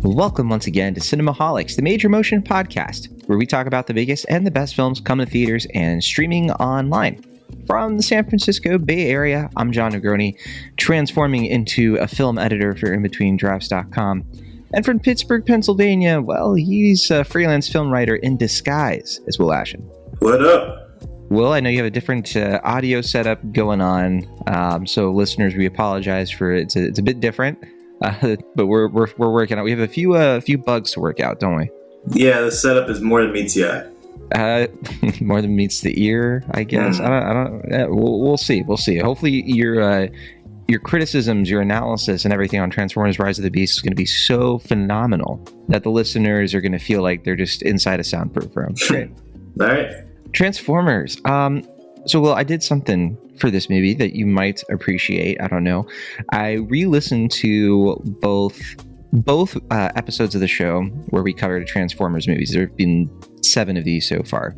Welcome once again to Cinemaholics, the major motion podcast, where we talk about the biggest and the best films coming to theaters and streaming online. From the San Francisco Bay Area, I'm John Negroni, transforming into a film editor for InBetweenDrafts.com. And from Pittsburgh, Pennsylvania, well, he's a freelance film writer in disguise, is Will Ashen. What up? Will, I know you have a different audio setup going on, so listeners, we apologize for it. It's a bit different. But we're working out. We have a few bugs to work out, don't we? Yeah, the setup is more than meets the eye. More than meets the ear, I guess. I don't. We'll see. Hopefully, your criticisms, your analysis, and everything on Transformers: Rise of the Beast is going to be so phenomenal that the listeners are going to feel like they're just inside a soundproof room. Great. All right. Transformers. So, Will, I did something for this movie that you might appreciate. I don't know. I re-listened to both episodes of the show where we covered Transformers movies. There have been 7 of these so far.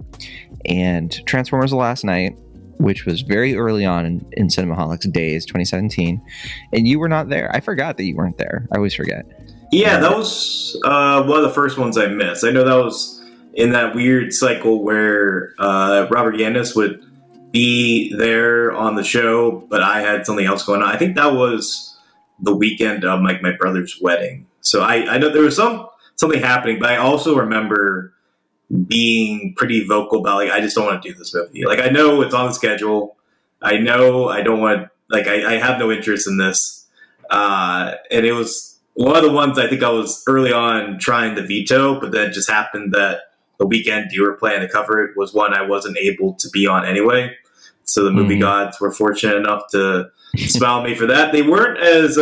And Transformers: The Last Night, which was very early on in Cinemaholics days, 2017. And you were not there. I forgot that you weren't there. I always forget. Yeah, that was one of the first ones I missed. I know that was in that weird cycle where Robert Yanis would be there on the show, but I had something else going on. I think that was the weekend of my brother's wedding. So I know there was something happening, but I also remember being pretty vocal about, like, I just don't want to do this movie. Like, I know it's on the schedule. I know I don't want, like, I have no interest in this. And it was one of the ones I think I was early on trying to veto, but then it just happened that the weekend you were planning to cover it was one I wasn't able to be on anyway. So the movie gods were fortunate enough to smile at me for that. They weren't as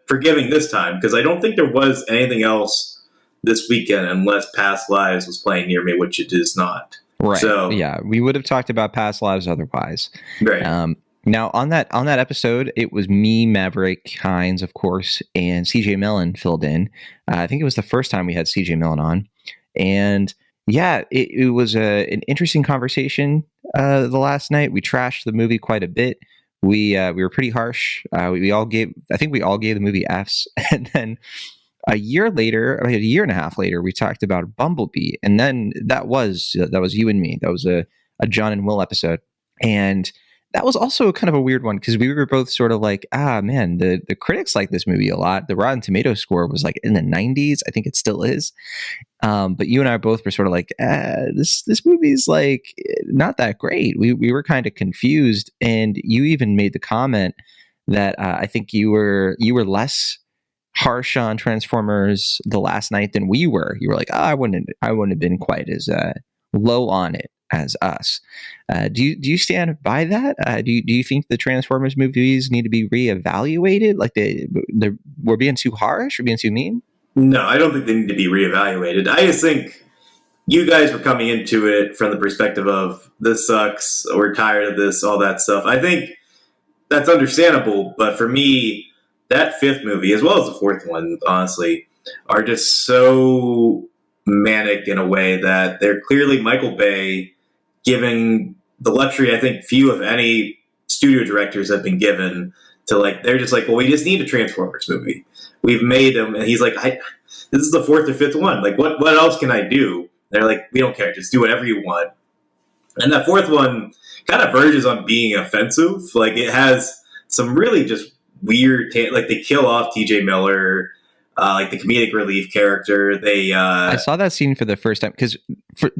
forgiving this time, because I don't think there was anything else this weekend unless Past Lives was playing near me, which it is not. Right. So, yeah, we would have talked about Past Lives otherwise. Right. Now, on that episode, it was me, Maverick Hines, of course, and CJ Millen filled in. I think it was the first time we had CJ Millen on. And yeah, it was an interesting conversation the last night. We trashed the movie quite a bit. We were pretty harsh. We all gave the movie Fs. And then a year and a half later, we talked about Bumblebee. And then that was you and me. That was a Jon and Will episode. And that was also kind of a weird one, because we were both sort of like, man, the critics like this movie a lot. The Rotten Tomatoes score was like in the 90s. I think it still is. But you and I both were sort of like, this movie's like not that great. We were kind of confused. And you even made the comment that I think you were less harsh on Transformers: The Last Night than we were. You were like, I wouldn't have been quite as low on it as us. Do you stand by that? Do you think the Transformers movies need to be reevaluated? Like we're being too harsh or being too mean? No, I don't think they need to be reevaluated. I just think you guys were coming into it from the perspective of, this sucks, we're tired of this, all that stuff. I think that's understandable, but for me, that 5th movie, as well as the 4th one, honestly, are just so manic in a way that they're clearly Michael Bay giving the luxury I think few, if any, studio directors have been given to, like, they're just like, well, we just need a Transformers movie. We've made them. And he's like, this is the 4th or 5th one. Like, what else can I do? They're like, we don't care. Just do whatever you want. And that 4th one kind of verges on being offensive. Like, it has some really just weird, like, they kill off TJ Miller, like the comedic relief character. I saw that scene for the first time, because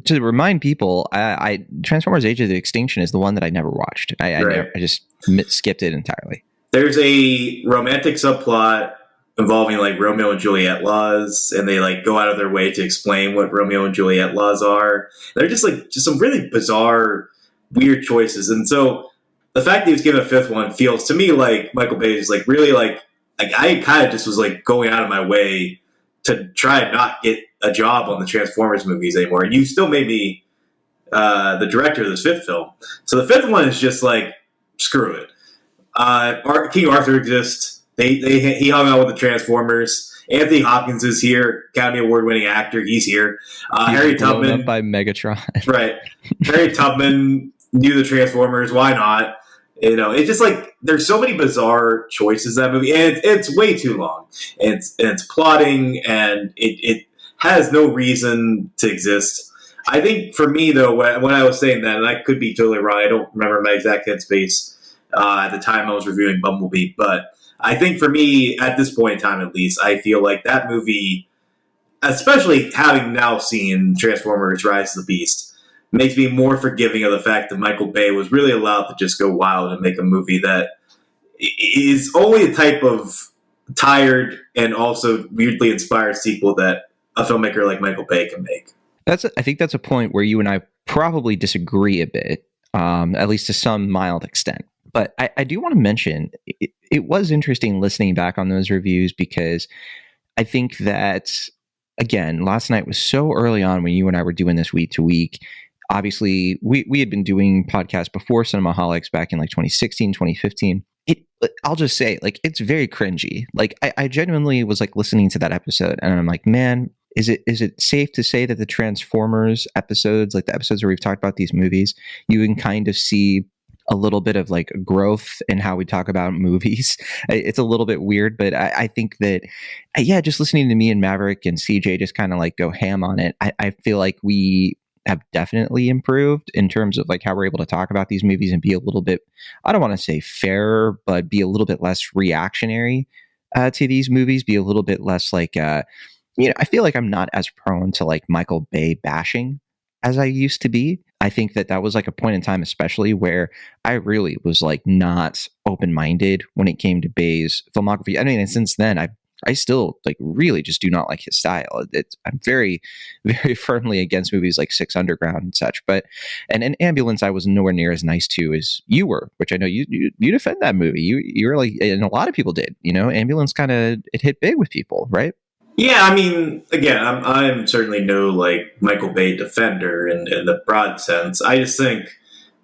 to remind people, I Transformers: Age of the Extinction is the one that I never watched. I just skipped it entirely. There's a romantic subplot involving, like, Romeo and Juliet laws, and they, like, go out of their way to explain what Romeo and Juliet laws are. They're just some really bizarre, weird choices. And so the fact that he was given a 5th one feels to me like Michael Bay is, like, really, like I kind of just was, like, going out of my way to try and not get a job on the Transformers movies anymore. And you still made me the director of this 5th film. So the 5th one is just like, screw it. King Arthur exists. He hung out with the Transformers. Anthony Hopkins is here, Academy Award-winning actor. He's here. Harry Tubman, up by Megatron. Right. Harry Tubman knew the Transformers. Why not? It's just like there's so many bizarre choices in that movie, and it's way too long. And it's plotting, and it has no reason to exist. I think for me though, when I was saying that, and I could be totally wrong, I don't remember my exact headspace at the time I was reviewing Bumblebee, but I think for me at this point in time, at least, I feel like that movie, especially having now seen Transformers: Rise of the Beast, makes me more forgiving of the fact that Michael Bay was really allowed to just go wild and make a movie that is only a type of tired and also weirdly inspired sequel that a filmmaker like Michael Bay can make. I think that's a point where you and I probably disagree a bit, at least to some mild extent. But I do want to mention, it was interesting listening back on those reviews, because I think that, again, last night was so early on when you and I were doing this week to week. Obviously, we had been doing podcasts before Cinemaholics back in like 2016, 2015. I'll just say, like, it's very cringy. Like, I genuinely was like listening to that episode and I'm like, man, is it safe to say that the Transformers episodes, like the episodes where we've talked about these movies, you can kind of see a little bit of like growth in how we talk about movies? It's a little bit weird, but I think that, yeah, just listening to me and Maverick and CJ just kind of like go ham on it, I feel like we have definitely improved in terms of like how we're able to talk about these movies and be a little bit, I don't want to say fairer, but be a little bit less reactionary to these movies, be a little bit less like, I feel like I'm not as prone to like Michael Bay bashing as I used to be. I think that was like a point in time, especially where I really was like not open-minded when it came to Bay's filmography. I mean, and since then, I still like really just do not like his style. I'm very, very firmly against movies like Six Underground and such. But and Ambulance, I was nowhere near as nice to as you were, which I know you defend that movie. You were like, and a lot of people did. Ambulance kind of, it hit big with people, right? Yeah, I mean, again, I'm certainly no like Michael Bay defender in the broad sense. I just think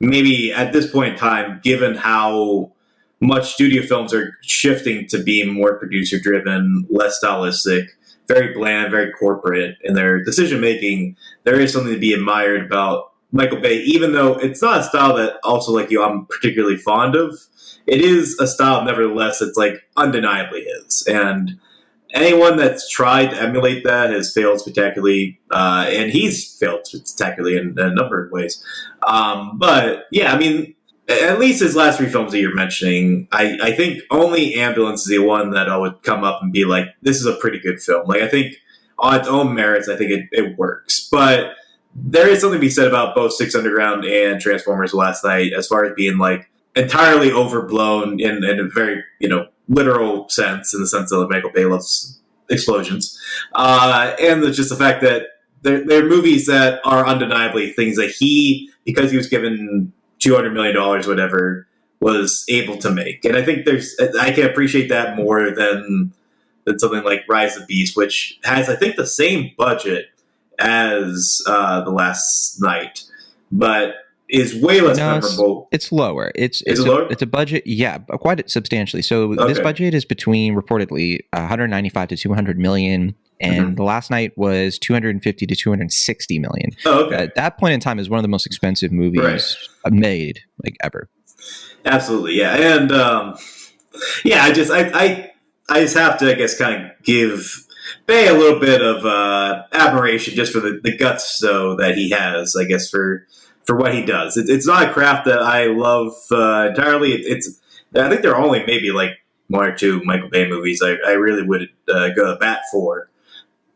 maybe at this point in time, given how much studio films are shifting to being more producer driven, less stylistic, very bland, very corporate in their decision making, there is something to be admired about Michael Bay, even though it's not a style that also like I'm particularly fond of. It is a style, nevertheless, that's like undeniably his. And anyone that's tried to emulate that has failed spectacularly, and he's failed spectacularly in a number of ways. But yeah, I mean, at least his last three films that you're mentioning, I think only Ambulance is the one that I would come up and be like, this is a pretty good film. Like, I think on its own merits, I think it works. But there is something to be said about both Six Underground and Transformers Last Night as far as being like entirely overblown in a very, literal sense, in the sense that Michael Bay loves explosions. And just the fact that they're movies that are undeniably things that because he was given $200 million, whatever, was able to make. And I think I can appreciate that more than something like Rise of the Beast, which has, I think, the same budget as The Last Night, but is way less memorable. It's lower. It's lower? It's a budget, yeah, quite substantially. So This budget is between reportedly 195 to 200 million. And The Last Night was 250 to 260 million. Oh, okay. At that point in time is one of the most expensive movies made, like, ever. Absolutely, yeah. And yeah, I just have to, I guess, kind of give Bay a little bit of admiration just for the guts, though, that he has, I guess, for what he does. It's not a craft that I love entirely. I think there are only maybe like one or two Michael Bay movies I really would go to bat for.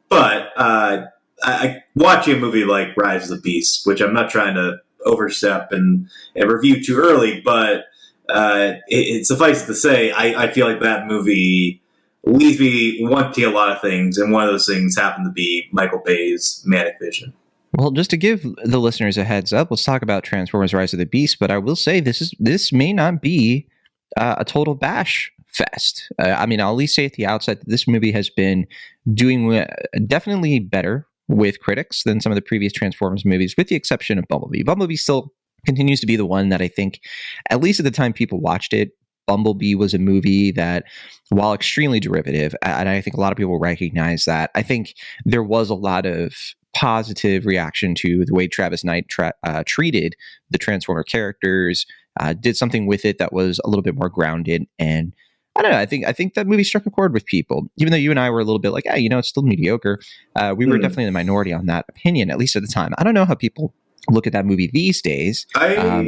But I watching a movie like Rise of the Beast, which I'm not trying to overstep and review too early, but it suffices to say, I feel like that movie leaves me wanting a lot of things, and one of those things happened to be Michael Bay's manic vision. Well, just to give the listeners a heads up, let's talk about Transformers: Rise of the Beast. But I will say this may not be a total bash fest. I mean, I'll at least say at the outset that this movie has been doing definitely better with critics than some of the previous Transformers movies, with the exception of Bumblebee. Bumblebee still continues to be the one that I think, at least at the time people watched it, Bumblebee was a movie that, while extremely derivative, and I think a lot of people recognize that, I think there was a lot of positive reaction to the way Travis Knight treated the Transformer characters, did something with it that was a little bit more grounded. And I don't know. I think that movie struck a chord with people, even though you and I were a little bit like, it's still mediocre. We were definitely in the minority on that opinion, at least at the time. I don't know how people look at that movie these days. I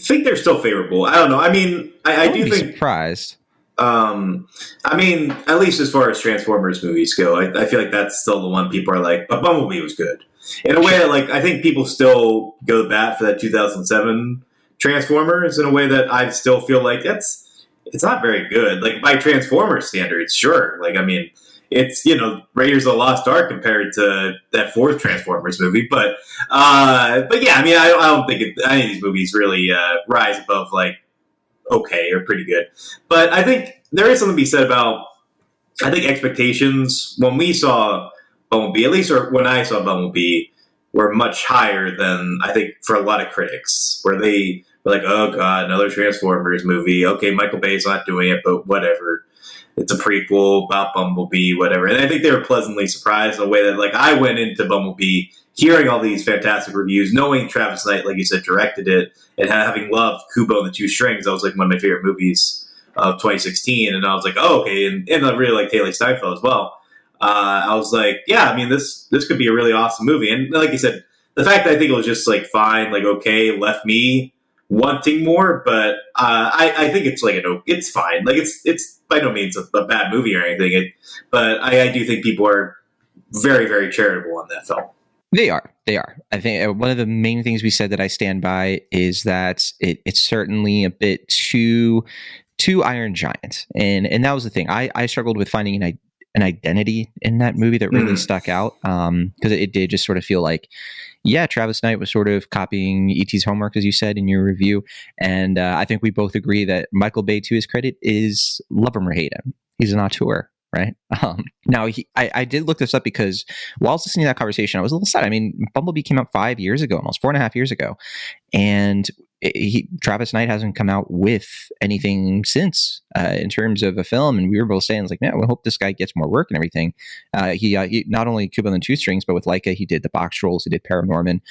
think they're still favorable. I don't know. I mean, I do think surprised. I mean, at least as far as Transformers movies go, I feel like that's still the one people are like, but Bumblebee was good. In a way that, like, I think people still go to bat for that 2007 Transformers in a way that I still feel like it's not very good. Like, by Transformers standards, sure. Like, I mean, it's, Raiders of the Lost Ark compared to that fourth Transformers movie. But yeah, I mean, I don't think any of these movies really rise above, like, okay or pretty good. But I think there is something to be said about, I think, expectations when we saw Bumblebee, at least or when I saw Bumblebee, were much higher than I think for a lot of critics, where they were like, oh god, another Transformers movie. Okay, Michael Bay's not doing it, but whatever. It's a prequel about Bumblebee, whatever. And I think they were pleasantly surprised in a way that, like, I went into Bumblebee hearing all these fantastic reviews, knowing Travis Knight, like you said, directed it, and having loved Kubo and the Two Strings. That was like one of my favorite movies of 2016. And I was like, oh, okay. And I really like Haley Steinfeld as well. I was like, yeah, I mean, this could be a really awesome movie. And like you said, the fact that I think it was just like fine, like okay, left me wanting more. But I think it's like it's fine. Like it's by no means a bad movie or anything. But I do think people are very, very charitable on that film. They are. I think one of the main things we said that I stand by is that it's certainly a bit too Iron Giant, and that was the thing. I struggled with finding an identity in that movie that really stuck out, because it did just sort of feel like, yeah, Travis Knight was sort of copying E.T.'s homework, as you said in your review, and I think we both agree that Michael Bay, to his credit, is love him or hate him. He's an auteur. Right. Now, I did look this up because while listening to that conversation, I was a little sad. I mean, Bumblebee came out 5 years ago, almost 4.5 years ago. And Travis Knight hasn't come out with anything since in terms of a film. And we were both saying, like, man, we hope this guy gets more work and everything. He not only Cuba and the Two Strings, but with Leica, he did the box trolls, he did Paranorman.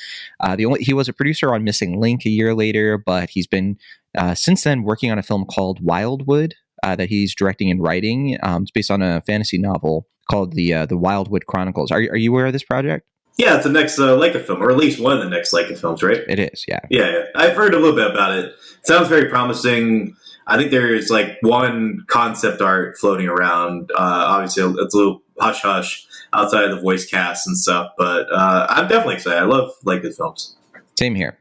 He was a producer on Missing Link a year later, but he's been since then working on a film called Wildwood. That he's directing and writing. It's based on a fantasy novel called the Wildwood Chronicles. Are you aware of this project? Yeah, it's the next Leica film, or at least one of the next Leica films, right? It is, yeah. Yeah, I've heard a little bit about it. It sounds very promising. I think there's like one concept art floating around. Obviously, it's a little hush-hush outside of the voice cast and stuff, but I'm definitely excited. I love Leica films. Same here.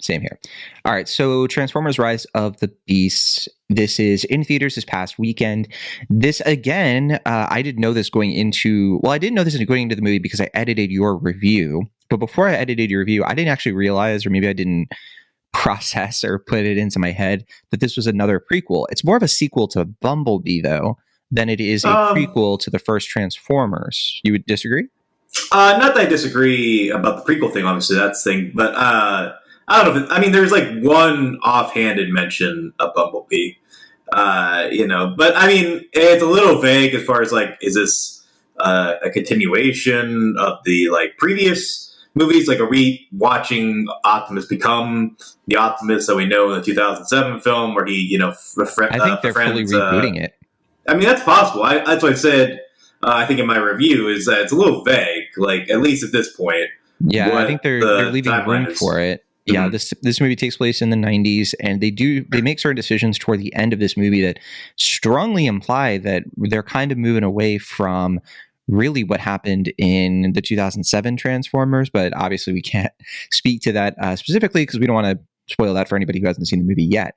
All right, so Transformers Rise of the Beasts. This is in theaters this past weekend. This, again, I didn't know this going into... Well, I didn't know this going into the movie because I edited your review. But before I edited your review, I didn't actually realize, or maybe I didn't process or put it into my head, that this was another prequel. It's more of a sequel to Bumblebee, though, than it is a prequel to the first Transformers. You would disagree? Not that I disagree about the prequel thing, obviously, that's the thing, but... I don't know. There's like one offhanded mention of Bumblebee, but I mean, it's a little vague as far as like, is this a continuation of the like previous movies? Like, are we watching Optimus become the Optimus that we know in the 2007 film, where he, I think they're fully rebooting it. I mean, that's possible. That's what I said. I think in my review is that it's a little vague, like at least at this point. Yeah, I think they're leaving room for it. Yeah, this movie takes place in the 90s, and they make certain decisions toward the end of this movie that strongly imply that they're kind of moving away from really what happened in the 2007 Transformers, but obviously we can't speak to that specifically because we don't want to spoil that for anybody who hasn't seen the movie yet.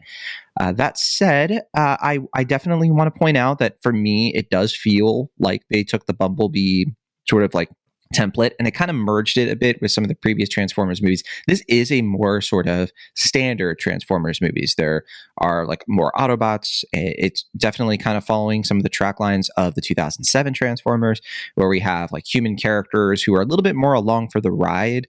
That said, I definitely want to point out that for me, it does feel like they took the Bumblebee sort of like template and it kind of merged it a bit with some of the previous Transformers movies. This is a more sort of standard Transformers movies. There are like more Autobots. It's definitely kind of following some of the track lines of the 2007 Transformers, where we have like human characters who are a little bit more along for the ride.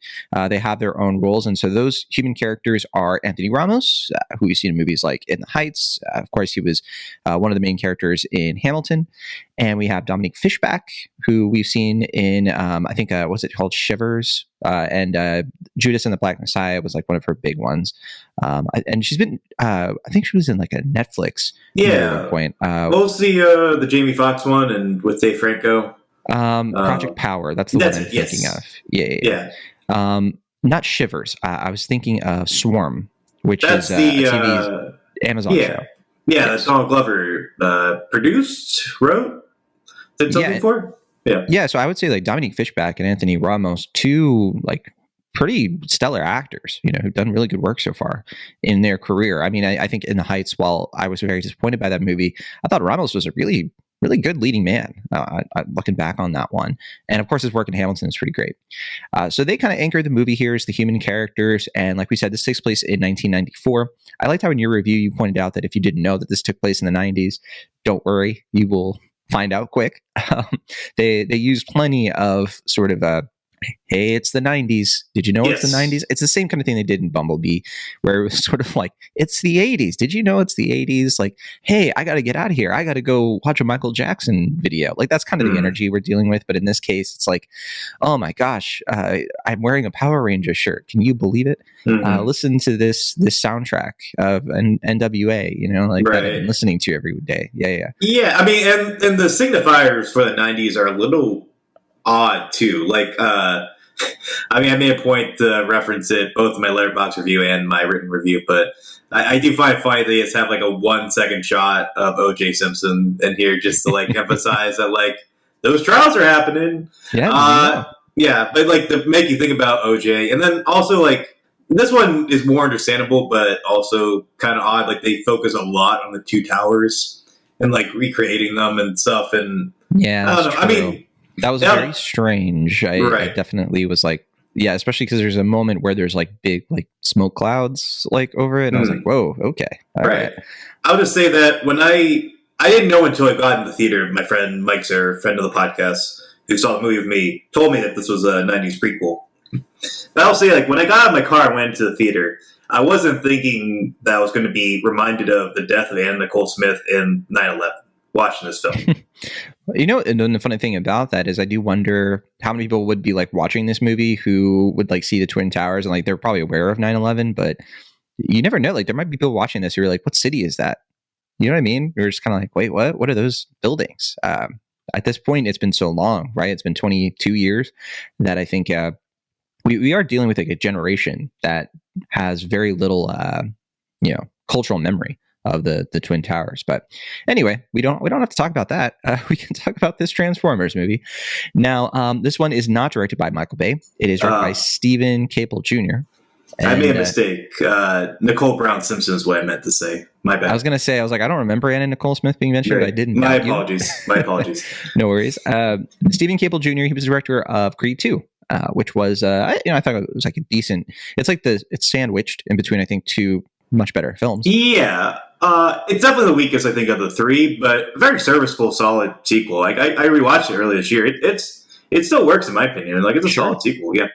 They have their own roles. And so those human characters are Anthony Ramos, who you see in movies like In the Heights. Of course, he was one of the main characters in Hamilton. And we have Dominique Fishback, who we've seen in I think was it called Shivers, and Judas and the Black Messiah was like one of her big ones. And she's been I think she was in like a Netflix movie at one point. What was the Jamie Foxx one and with Dave Franco? Project Power. That's the one I'm thinking of. Yeah. Not Shivers. I was thinking of Swarm, which is the TV Amazon show. Yeah, that's Donald Glover wrote, did something for. Yeah. So I would say like Dominique Fishback and Anthony Ramos, two like pretty stellar actors, who've done really good work so far in their career. I mean, I think In the Heights, while I was very disappointed by that movie, I thought Ramos was a really, really good leading man, looking back on that one. And of course, his work in Hamilton is pretty great. So they kind of anchored the movie here as the human characters. And like we said, this takes place in 1994. I liked how in your review, you pointed out that if you didn't know that this took place in the 90s, don't worry, you will find out quick. They use plenty of sort of hey, it's the 90s. Did you know it's the 90s? It's the same kind of thing they did in Bumblebee, where it was sort of like, it's the 80s. Did you know it's the 80s? Like, hey, I got to get out of here. I got to go watch a Michael Jackson video. Like, that's kind of the energy we're dealing with. But in this case, it's like, oh my gosh, I'm wearing a Power Ranger shirt. Can you believe it? Listen to this soundtrack of NWA, like that I've been listening to every day. Yeah. I mean, and the signifiers for the 90s are a little odd too. Like, I mean, I made a point to reference it both in my Letterboxd review and my written review, but I do find it funny they just have like a 1 second shot of O.J. Simpson in here just to like emphasize that like those trials are happening. Yeah, but like to make you think about O.J. And then also like this one is more understandable, but also kind of odd. Like they focus a lot on the two towers and like recreating them and stuff. And yeah, I don't know. True. I mean, that was very strange. I definitely was like, yeah, especially because there's a moment where there's like big like smoke clouds like over it. And I was like, whoa, okay. All right. I'll just say that when I didn't know until I got in the theater, my friend Mike Sir, friend of the podcast, who saw the movie with me, told me that this was a 90s prequel. But I'll say, like, when I got out of my car and went into the theater, I wasn't thinking that I was going to be reminded of the death of Anna Nicole Smith in 9/11 watching this film. And the funny thing about that is I do wonder how many people would be like watching this movie who would like see the Twin Towers and like they're probably aware of 9/11, but you never know. Like there might be people watching this who are like, what city is that? You know what I mean? You're just kind of like, wait, what? What are those buildings? At this point, it's been so long, right? It's been 22 years that I think we are dealing with like a generation that has very little, cultural memory of the Twin Towers. But anyway, we don't have to talk about that. We can talk about this Transformers movie. Now, this one is not directed by Michael Bay. It is directed by Steven Caple Jr. I made a mistake. Nicole Brown Simpson is what I meant to say. My bad. I was going to say, I was like, I don't remember Anna Nicole Smith being mentioned, but I didn't. My apologies. My apologies. No worries. Steven Caple Jr., he was the director of Creed 2. Which was, I thought it was like a decent. It's like it's sandwiched in between, I think, two much better films. Yeah, it's definitely the weakest, I think, of the three, but very serviceable, solid sequel. Like I rewatched it earlier this year. It still works in my opinion. Like it's a solid sequel. Yeah.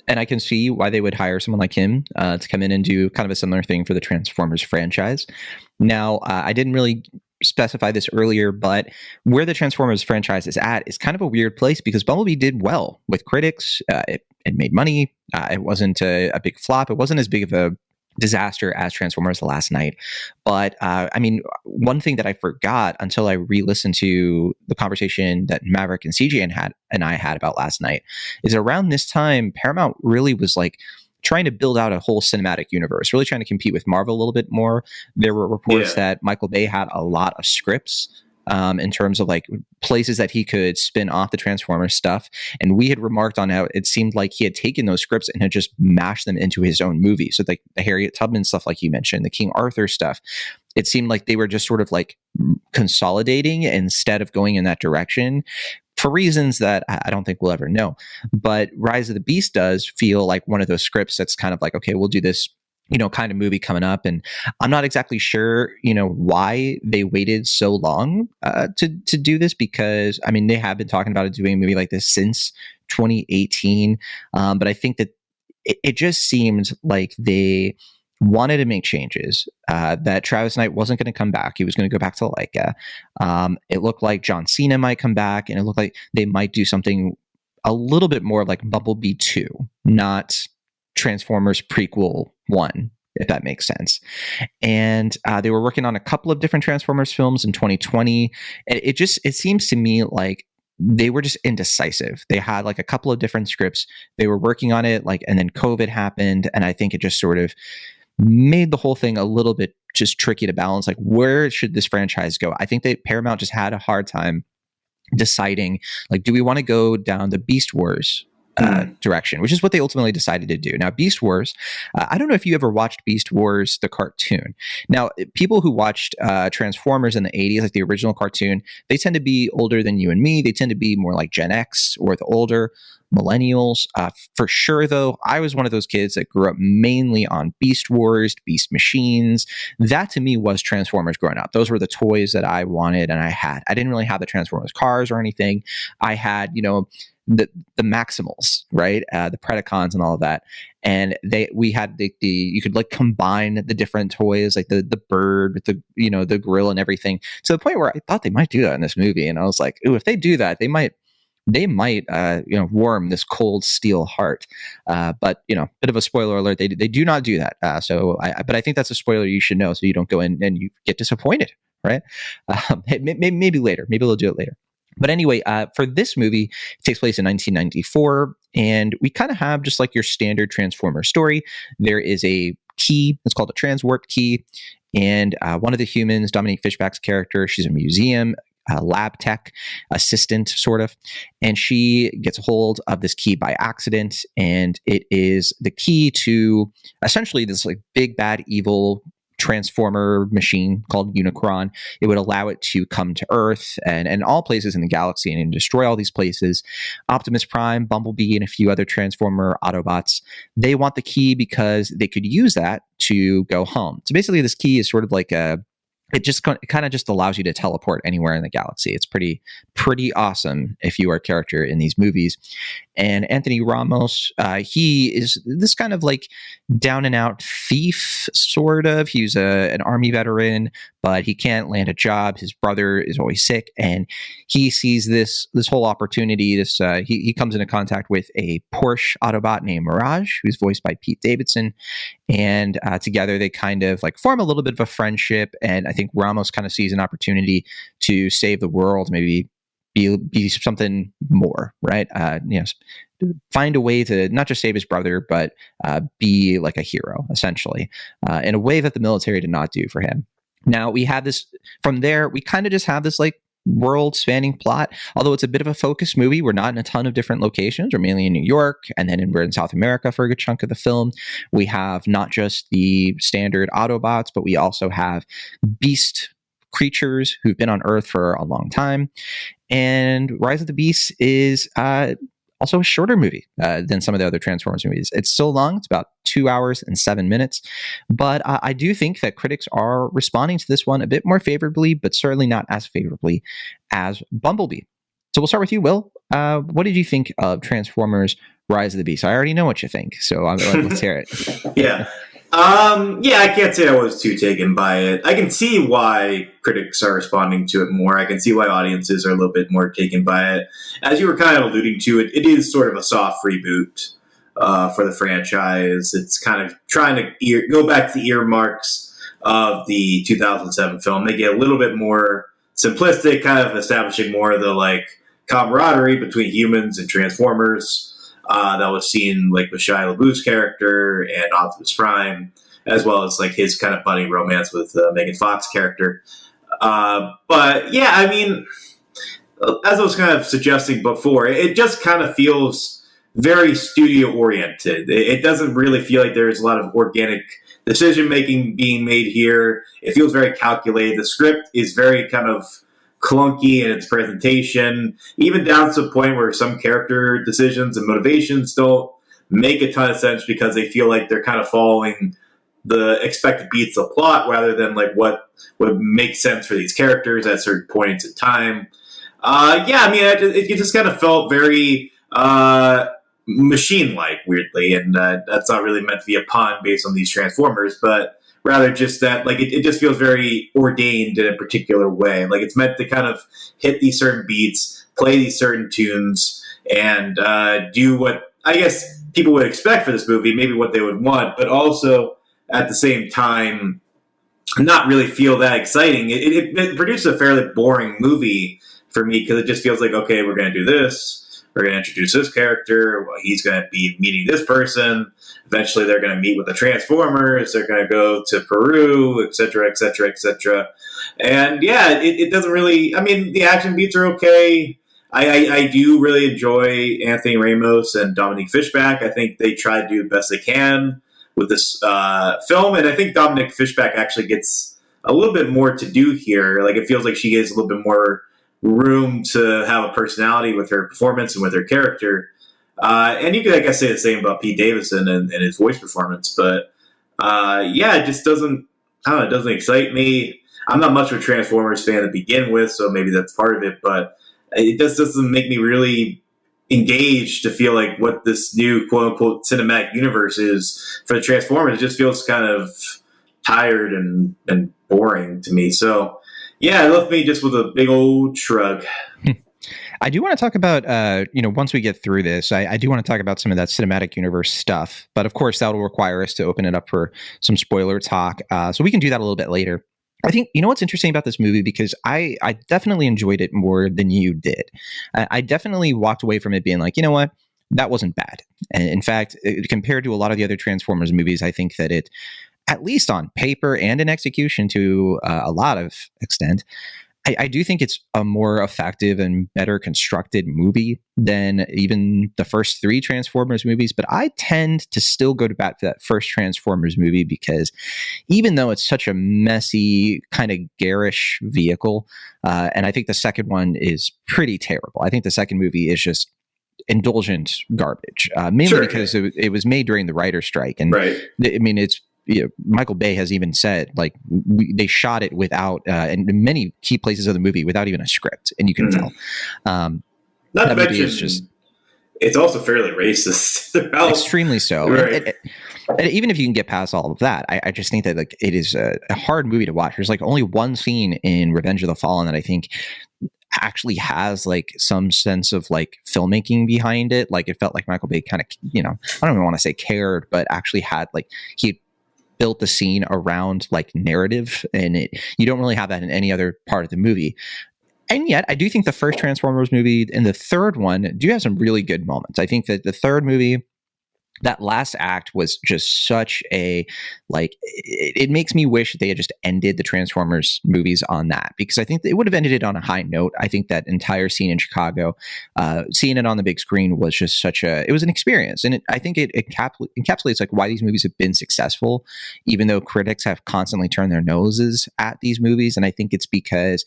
And I can see why they would hire someone like him to come in and do kind of a similar thing for the Transformers franchise. Now, I didn't really specify this earlier, but where the Transformers franchise is at is kind of a weird place because Bumblebee did well with critics. It made money. It wasn't a big flop. It wasn't as big of a disaster as Transformers The Last Night. But I mean, one thing that I forgot until I re-listened to the conversation that Maverick and CJ and I had about Last Night is around this time, Paramount really was like trying to build out a whole cinematic universe, really trying to compete with Marvel a little bit more. There were reports that Michael Bay had a lot of scripts in terms of like places that he could spin off the Transformers stuff. And we had remarked on how it seemed like he had taken those scripts and had just mashed them into his own movie. So like the Harriet Tubman stuff, like you mentioned, the King Arthur stuff, it seemed like they were just sort of like consolidating instead of going in that direction for reasons that I don't think we'll ever know. But Rise of the Beast does feel like one of those scripts that's kind of like, okay, we'll do this kind of movie coming up. And I'm not exactly sure, why they waited so long to do this, because I mean, they have been talking about doing a movie like this since 2018. But I think that it just seemed like they wanted to make changes, that Travis Knight wasn't going to come back. He was going to go back to Leica. It looked like John Cena might come back, and it looked like they might do something a little bit more like Bumblebee 2, not Transformers prequel 1, if that makes sense. And they were working on a couple of different Transformers films in 2020. It seems to me like they were just indecisive. They had like a couple of different scripts. They were working on it, and then COVID happened, and I think it just sort of made the whole thing a little bit just tricky to balance. Like, where should this franchise go? I think that Paramount just had a hard time deciding, like, do we want to go down the Beast Wars direction, which is what they ultimately decided to do. Now, Beast Wars, I don't know if you ever watched Beast Wars, the cartoon. Now, people who watched Transformers in the 80s, like the original cartoon, they tend to be older than you and me. They tend to be more like Gen X or the older millennials. For sure, though, I was one of those kids that grew up mainly on Beast Wars, Beast Machines. That to me was Transformers growing up. Those were the toys that I wanted and I had. I didn't really have the Transformers cars or anything. I had, the Maximals, right? The Predacons and all of that. And we had you could like combine the different toys, like the bird with the grill and everything, to the point where I thought they might do that in this movie. And I was like, ooh, if they do that, they might warm this cold steel heart. But bit of a spoiler alert, they do not do that. But I think that's a spoiler you should know, so you don't go in and you get disappointed, right? Maybe later, maybe they'll do it later. But anyway, for this movie, it takes place in 1994, and we kind of have just like your standard Transformer story. There is a key, it's called a transwarp key, and one of the humans, Dominique Fishback's character, she's a museum lab tech assistant, sort of, and she gets a hold of this key by accident, and it is the key to essentially this like big bad evil transformer machine called Unicron. It would allow it to come to Earth and all places in the galaxy and destroy all these places. Optimus Prime, Bumblebee, and a few other Transformer Autobots, they want the key because they could use that to go home. So basically this key is sort of like it kind of just allows you to teleport anywhere in the galaxy. It's pretty awesome if you are a character in these movies. And Anthony Ramos, he is this kind of like down and out thief, sort of. He's an army veteran, but he can't land a job. His brother is always sick, and he sees this whole opportunity. He comes into contact with a Porsche Autobot named Mirage, who's voiced by Pete Davidson, and together they kind of like form a little bit of a friendship. And I think Ramos kind of sees an opportunity to save the world, maybe be something more, right? Find a way to not just save his brother, but be like a hero, essentially, in a way that the military did not do for him. Now we have this, from there, we kind of just have this like world spanning plot. Although it's a bit of a focused movie, we're not in a ton of different locations. We're mainly in New York, and then we're in South America for a good chunk of the film. We have not just the standard Autobots, but we also have beast creatures who've been on Earth for a long time. And Rise of the Beasts is also a shorter movie than some of the other Transformers movies. It's so long, it's about 2 hours and 7 minutes. But I do think that critics are responding to this one a bit more favorably, but certainly not as favorably as Bumblebee. So we'll start with you, Will. What did you think of Transformers Rise of the Beasts? I already know what you think, so let's hear it. Yeah. I can't say I was too taken by it. I can see why critics are responding to it more. I can see why audiences are a little bit more taken by it. As you were kind of alluding to, it is sort of a soft reboot for the franchise. It's kind of trying to go back to the earmarks of the 2007 film. They get a little bit more simplistic, kind of establishing more of the like camaraderie between humans and Transformers. That was seen like with Shia LaBeouf's character and Optimus Prime, as well as like his kind of budding romance with Megan Fox's character. But yeah, I mean, as I was kind of suggesting before, it just kind of feels very studio oriented. It doesn't really feel like there's a lot of organic decision making being made here. It feels very calculated. The script is very kind of clunky in its presentation, even down to the point where some character decisions and motivations don't make a ton of sense because they feel like they're kind of following the expected beats of plot rather than like what would make sense for these characters at certain points in time. It just kind of felt very machine-like, weirdly, and that's not really meant to be a pun based on these Transformers, but rather just that, like, it just feels very ordained in a particular way. Like, it's meant to kind of hit these certain beats, play these certain tunes, and do what I guess people would expect for this movie, maybe what they would want, but also at the same time not really feel that exciting. It produced a fairly boring movie for me because it just feels like, okay, we're going to do this. We're going to introduce this character. Well, he's going to be meeting this person. Eventually, they're going to meet with the Transformers. They're going to go to Peru, et cetera, et cetera, et cetera. And yeah, it doesn't really. I mean, the action beats are okay. I do really enjoy Anthony Ramos and Dominique Fishback. I think they try to do the best they can with this film, and I think Dominique Fishback actually gets a little bit more to do here. Like, it feels like she gets a little bit more room to have a personality with her performance and with her character. And you could, I guess, say the same about Pete Davidson and his voice performance. But yeah, it just doesn't. I don't know. It doesn't excite me. I'm not much of a Transformers fan to begin with, so maybe that's part of it. But it just doesn't make me really engaged to feel like what this new quote unquote cinematic universe is for the Transformers. It just feels kind of tired and boring to me. So yeah, it left me just with a big old shrug. I do want to talk about, once we get through this, I do want to talk about some of that cinematic universe stuff. But of course, that will require us to open it up for some spoiler talk. So we can do that a little bit later. I think, what's interesting about this movie, because I definitely enjoyed it more than you did. I definitely walked away from it being like, you know what, that wasn't bad. And in fact, compared to a lot of the other Transformers movies, I think that it, at least on paper and in execution to a lot of extent, I do think it's a more effective and better constructed movie than even the first three Transformers movies. But I tend to still go to bat for that first Transformers movie because even though it's such a messy, kind of garish vehicle, and I think the second one is pretty terrible. I think the second movie is just indulgent garbage, mainly because it was made during the writer's strike. And I mean, it's, Michael Bay has even said, like, they shot it without, in many key places of the movie, without even a script, and you can tell. Not to mention, it's also fairly racist. Extremely so. Right. And even if you can get past all of that, I just think that, like, it is a hard movie to watch. There's like only one scene in Revenge of the Fallen that I think actually has like some sense of like filmmaking behind it. Like, it felt like Michael Bay kind of, I don't even want to say cared, but actually had, like, he built the scene around like narrative, and you don't really have that in any other part of the movie. And yet I do think the first Transformers movie and the third one do have some really good moments. I think that the third movie, that last act, was just such a, like, it makes me wish they had just ended the Transformers movies on that, because I think it would have ended it on a high note. I think that entire scene in Chicago, seeing it on the big screen was just it was an experience. And I think it encapsulates like why these movies have been successful, even though critics have constantly turned their noses at these movies. And I think it's because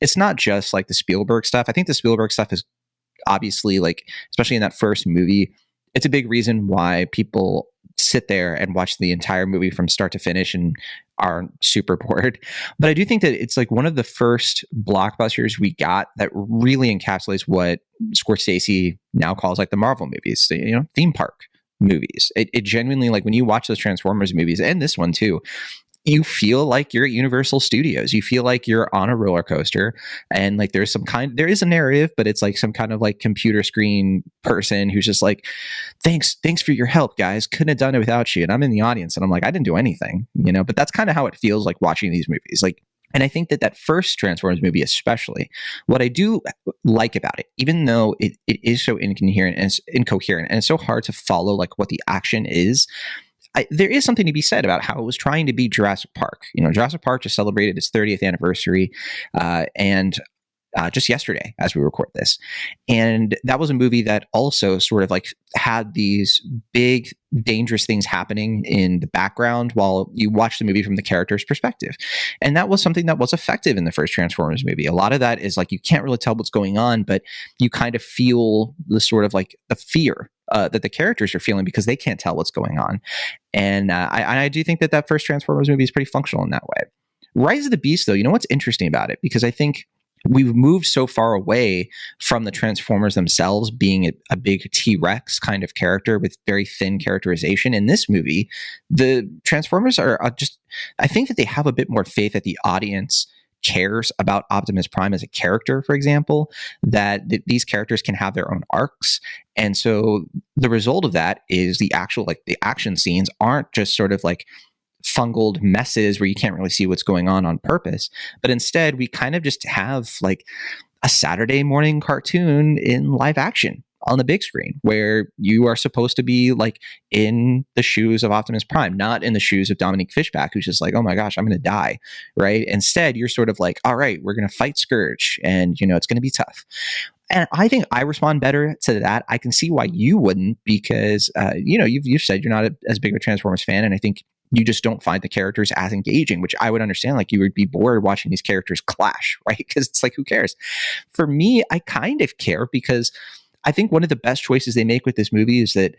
it's not just like the Spielberg stuff. I think the Spielberg stuff is obviously, like, especially in that first movie, it's a big reason why people sit there and watch the entire movie from start to finish and are super bored. But I do think that it's like one of the first blockbusters we got that really encapsulates what Scorsese now calls like the Marvel movies, theme park movies. It genuinely, like, when you watch those Transformers movies, and this one too, you feel like you're at Universal Studios. You feel like you're on a roller coaster, and like there is a narrative, but it's like some kind of like computer screen person who's just like, thanks for your help, guys. Couldn't have done it without you. And I'm in the audience and I'm like, I didn't do anything, but that's kind of how it feels like watching these movies. Like, and I think that first Transformers movie, especially, what I do like about it, even though it is so incoherent and it's so hard to follow like what the action is, there is something to be said about how it was trying to be Jurassic Park. Jurassic Park just celebrated its 30th anniversary, and just yesterday as we record this. And that was a movie that also sort of like had these big, dangerous things happening in the background while you watch the movie from the character's perspective. And that was something that was effective in the first Transformers movie. A lot of that is like, you can't really tell what's going on, but you kind of feel the sort of like the fear that the characters are feeling because they can't tell what's going on. And I do think that first Transformers movie is pretty functional in that way. Rise of the Beast, though, what's interesting about it? Because I think we've moved so far away from the Transformers themselves being a big T-Rex kind of character with very thin characterization. In this movie, the Transformers are just, I think that they have a bit more faith that the audience cares about Optimus Prime as a character, for example, that these characters can have their own arcs. And so the result of that is the actual, like, the action scenes aren't just sort of like fungled messes where you can't really see what's going on purpose, but instead we kind of just have like a Saturday morning cartoon in live action on the big screen, where you are supposed to be like in the shoes of Optimus Prime, not in the shoes of Dominique Fishback, who's just like, oh my gosh, I'm going to die, right? Instead, you're sort of like, all right, we're going to fight Scourge, and it's going to be tough. And I think I respond better to that. I can see why you wouldn't, because you've said you're not as big of a Transformers fan, and I think you just don't find the characters as engaging, which I would understand. Like, you would be bored watching these characters clash, right? Because it's like, who cares? For me, I kind of care, because I think one of the best choices they make with this movie is that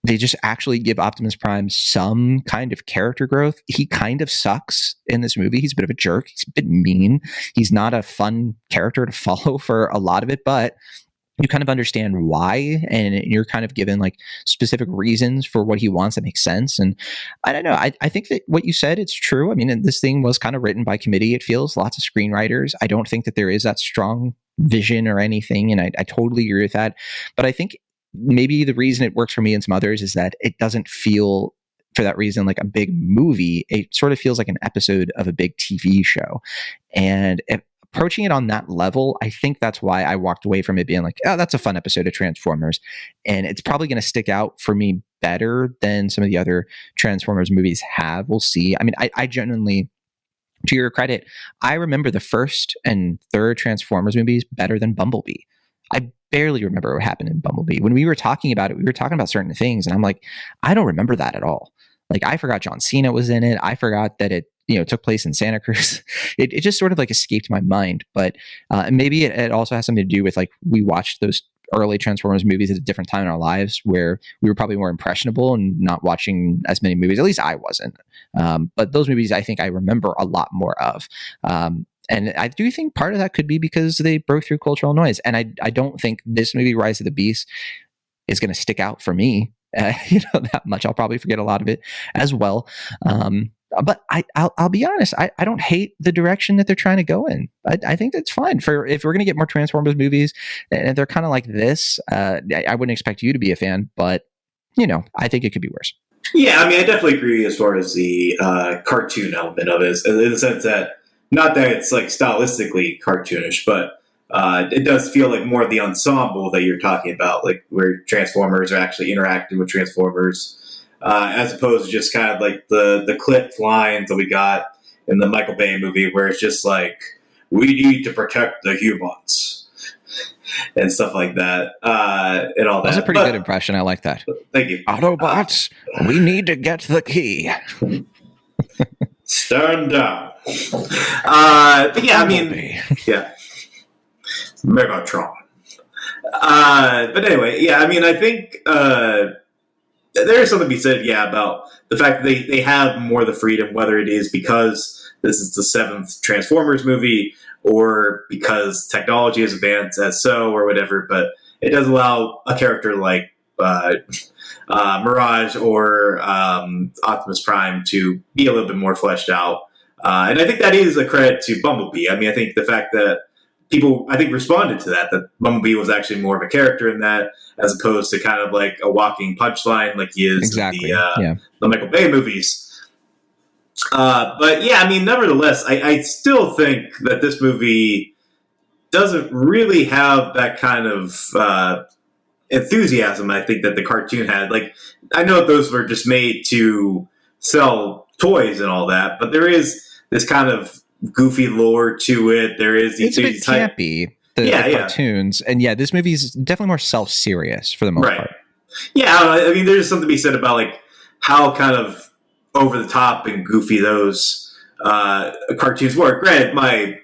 they just actually give Optimus Prime some kind of character growth. He kind of sucks in this movie. He's a bit of a jerk. He's a bit mean. He's not a fun character to follow for a lot of it, but you kind of understand why, and you're kind of given like specific reasons for what he wants that makes sense. And I don't know. I think that what you said, it's true. I mean, this thing was kind of written by committee. It feels lots of screenwriters. I don't think that there is that strong vision or anything. And I totally agree with that. But I think maybe the reason it works for me and some others is that it doesn't feel, for that reason, like a big movie. It sort of feels like an episode of a big TV show. And approaching it on that level, I think that's why I walked away from it being like, oh, that's a fun episode of Transformers. And it's probably going to stick out for me better than some of the other Transformers movies have. We'll see. I mean, I genuinely, to your credit, I remember the first and third Transformers movies better than Bumblebee. I barely remember what happened in Bumblebee. When we were talking about it, we were talking about certain things, and I'm like, I don't remember that at all. Like, I forgot John Cena was in it. I forgot that it took place in Santa Cruz. It just sort of like escaped my mind. But maybe it also has something to do with, like, we watched those early Transformers movies at a different time in our lives where we were probably more impressionable and not watching as many movies. At least I wasn't. But those movies, I think I remember a lot more of. And I do think part of that could be because they broke through cultural noise. And I don't think this movie, Rise of the Beast, is going to stick out for me that much. I'll probably forget a lot of it as well. But I'll be honest, I don't hate the direction that they're trying to go in. I think that's fine. If we're going to get more Transformers movies and they're kind of like this, I wouldn't expect you to be a fan, but I think it could be worse. Yeah, I mean, I definitely agree as far as the cartoon element of it, in the sense that, not that it's like stylistically cartoonish, but it does feel like more of the ensemble that you're talking about, like where Transformers are actually interacting with Transformers, as opposed to just kind of like the clipped lines that we got in the Michael Bay movie, where it's just like, we need to protect the humans and stuff like that, and all that. That's a pretty good impression. I like that. Thank you. Autobots, we need to get the key. Stand down. But yeah, I mean, yeah. Megatron. But anyway, yeah, I mean, I think there is something to be said, about the fact that they have more of the freedom, whether it is because this is the 7th Transformers movie or because technology has advanced or whatever, but it does allow a character like Mirage or Optimus Prime to be a little bit more fleshed out. And I think that is a credit to Bumblebee. I mean, I think the fact that people, responded to that Bumblebee was actually more of a character in that, as opposed to kind of like a walking punchline like he is exactly. in the Michael Bay movies. But yeah, I mean, nevertheless, I still think that this movie doesn't really have that kind of enthusiasm I think that the cartoon had. Like, I know that those were just made to sell toys and all that, but there is this kind of goofy lore to it. There is it's a bit campy, the cartoons, and this movie is definitely more self-serious for the most part. Yeah, I mean, there's something to be said about like how kind of over the top and goofy those cartoons were. Granted, my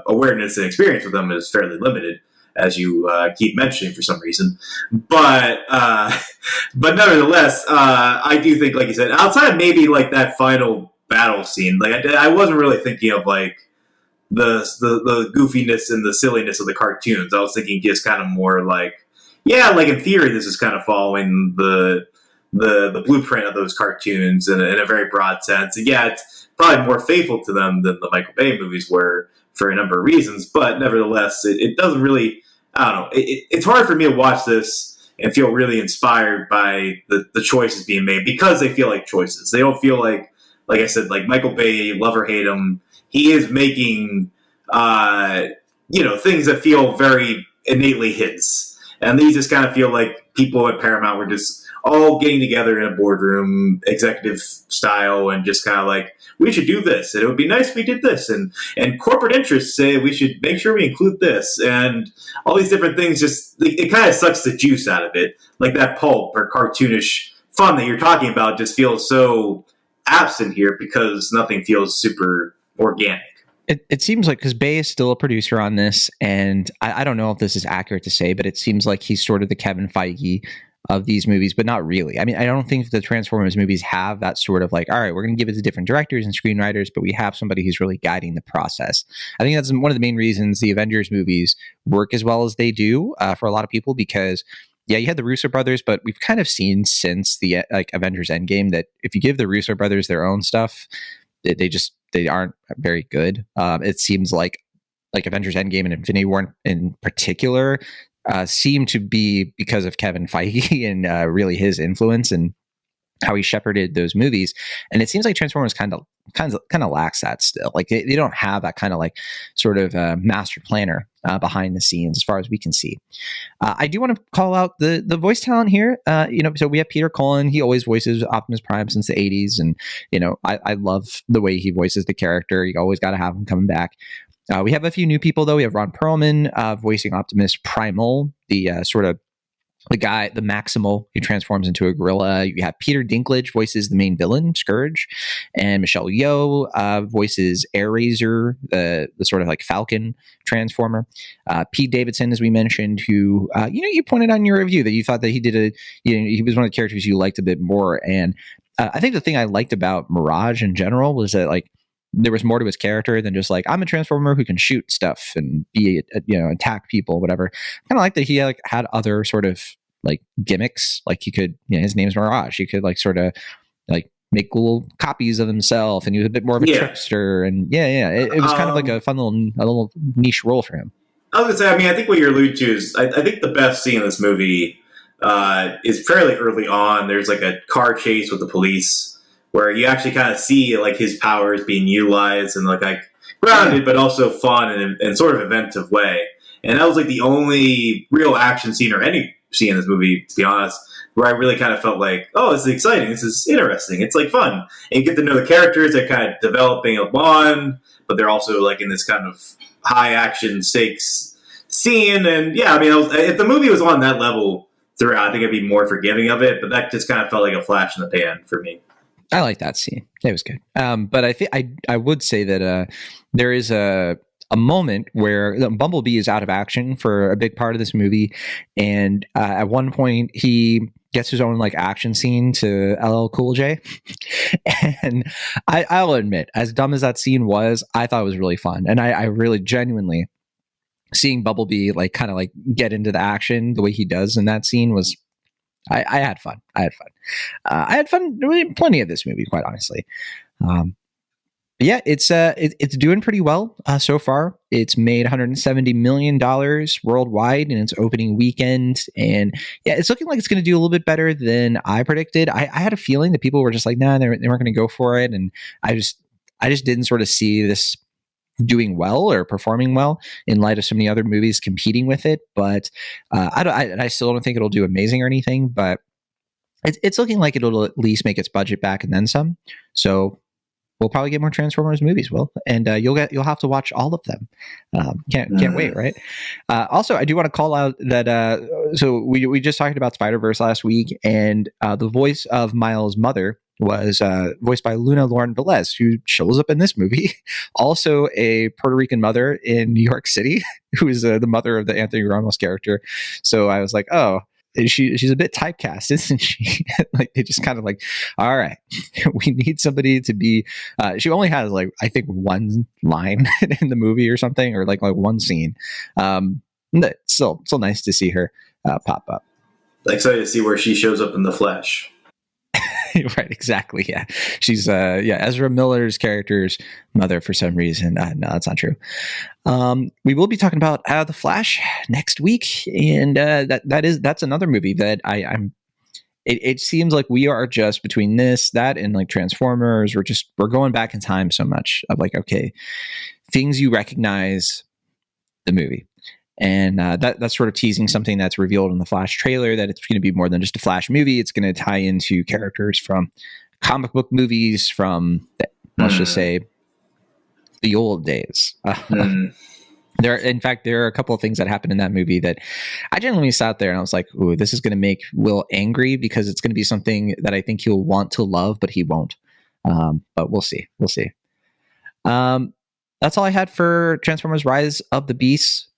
awareness and experience with them is fairly limited, as you keep mentioning for some reason. But nevertheless, I do think, like you said, outside of maybe like that final battle scene, like I wasn't really thinking of like the goofiness and the silliness of the cartoons. I was thinking just kind of more like, like in theory, this is kind of following the blueprint of those cartoons in a very broad sense. And it's probably more faithful to them than the Michael Bay movies were for a number of reasons, but nevertheless, it doesn't really, I don't know, it's hard for me to watch this and feel really inspired by the choices being made, because they feel like choices. They don't feel like I said, like Michael Bay, love or hate him, he is making, things that feel very innately his. And these just kind of feel like people at Paramount were just all getting together in a boardroom, executive style, and just kind of like, we should do this, and it would be nice if we did this, and corporate interests say we should make sure we include this, and all these different things. Just it kind of sucks the juice out of it, like that pulp or cartoonish fun that you're talking about just feels so absent here because nothing feels super organic. It seems like, because Bay is still a producer on this, and I don't know if this is accurate to say, but it seems like he's sort of the Kevin Feige of these movies, but not really. I mean, I don't think the Transformers movies have that sort of like, all right, we're going to give it to different directors and screenwriters, but we have somebody who's really guiding the process. I think that's one of the main reasons the Avengers movies work as well as they do for a lot of people, because yeah, you had the Russo brothers, but we've kind of seen since the Avengers Endgame that if you give the Russo brothers their own stuff, they aren't very good. It seems like Avengers Endgame and Infinity War in particular seem to be because of Kevin Feige and really his influence and how he shepherded those movies. And it seems like Transformers kind of lacks that still. Like they don't have that kind of like sort of master planner behind the scenes as far as we can see. I do want to call out the voice talent here. So we have Peter Cullen. He always voices Optimus Prime since the 80s. And, I love the way he voices the character. You always got to have him coming back. We have a few new people, though. We have Ron Perlman voicing Optimus Primal, the guy, the Maximal, who transforms into a gorilla. You have Peter Dinklage voices the main villain, Scourge, and Michelle Yeoh voices Airazor, the sort of like Falcon transformer. Pete Davidson, as we mentioned, who you pointed out in your review that you thought that he was one of the characters you liked a bit more. And I think the thing I liked about Mirage in general was that like there was more to his character than just like, I'm a transformer who can shoot stuff and be, attack people, whatever. Kind of like that he had other sort of like gimmicks. Like he could, his name's Mirage. He could like sort of like make little copies of himself, and he was a bit more of a trickster. And it was kind of like a fun little niche role for him. I was gonna say, I think what you're alluding to is, I think the best scene in this movie is fairly early on. There's like a car chase with the police, where you actually kind of see like his powers being utilized in like grounded, but also fun and sort of inventive way. And that was like the only real action scene or any scene in this movie, to be honest, where I really kind of felt like, oh, this is exciting. This is interesting. It's like fun. And you get to know the characters. They're kind of developing a bond, but they're also like in this kind of high action stakes scene. And yeah, if the movie was on that level throughout, I think I'd be more forgiving of it. But that just kind of felt like a flash in the pan for me. I like that scene. It was good. But I think I would say that there is a moment where Bumblebee is out of action for a big part of this movie, and at one point he gets his own like action scene to LL Cool J, and I'll admit, as dumb as that scene was, I thought it was really fun, and I really genuinely seeing Bumblebee like kind of like get into the action the way he does in that scene was. I had fun. I had fun really plenty of this movie, quite honestly. Yeah, it's doing pretty well so far. It's made $170 million worldwide in its opening weekend, and yeah, it's looking like it's going to do a little bit better than I predicted. I had a feeling that people were just like, nah, they weren't going to go for it, and I just didn't sort of see this doing well or performing well in light of so many other movies competing with it. But I still don't think it'll do amazing or anything, but it's looking like it'll at least make its budget back and then some. So we'll probably get more Transformers movies, Will, and you'll have to watch all of them. Can't wait, right? Also, I do want to call out that so we just talked about Spider-Verse last week, and the voice of Miles' mother was voiced by Luna Lauren Velez, who shows up in this movie. Also a Puerto Rican mother in New York City, who is the mother of the Anthony Ramos character. So I was like, oh, she's a bit typecast, isn't she? Like they just kind of like, all right, we need somebody to be. She only has like I think one line in the movie or something, or like one scene. But still nice to see her pop up. Excited to see where she shows up in the flesh. Right, exactly. Yeah. She's Ezra Miller's character's mother for some reason. No, that's not true. We will be talking about The Flash next week, and that's another movie that it seems like we are just between that and like Transformers, we're going back in time so much of like, okay, things you recognize the movie. And that's sort of teasing something that's revealed in the Flash trailer, that it's going to be more than just a Flash movie. It's going to tie into characters from comic book movies from, let's just say, the old days. There are a couple of things that happened in that movie that I genuinely sat there and I was like, ooh, this is going to make Will angry, because it's going to be something that I think he'll want to love, but he won't. But we'll see. That's all I had for Transformers Rise of the Beasts.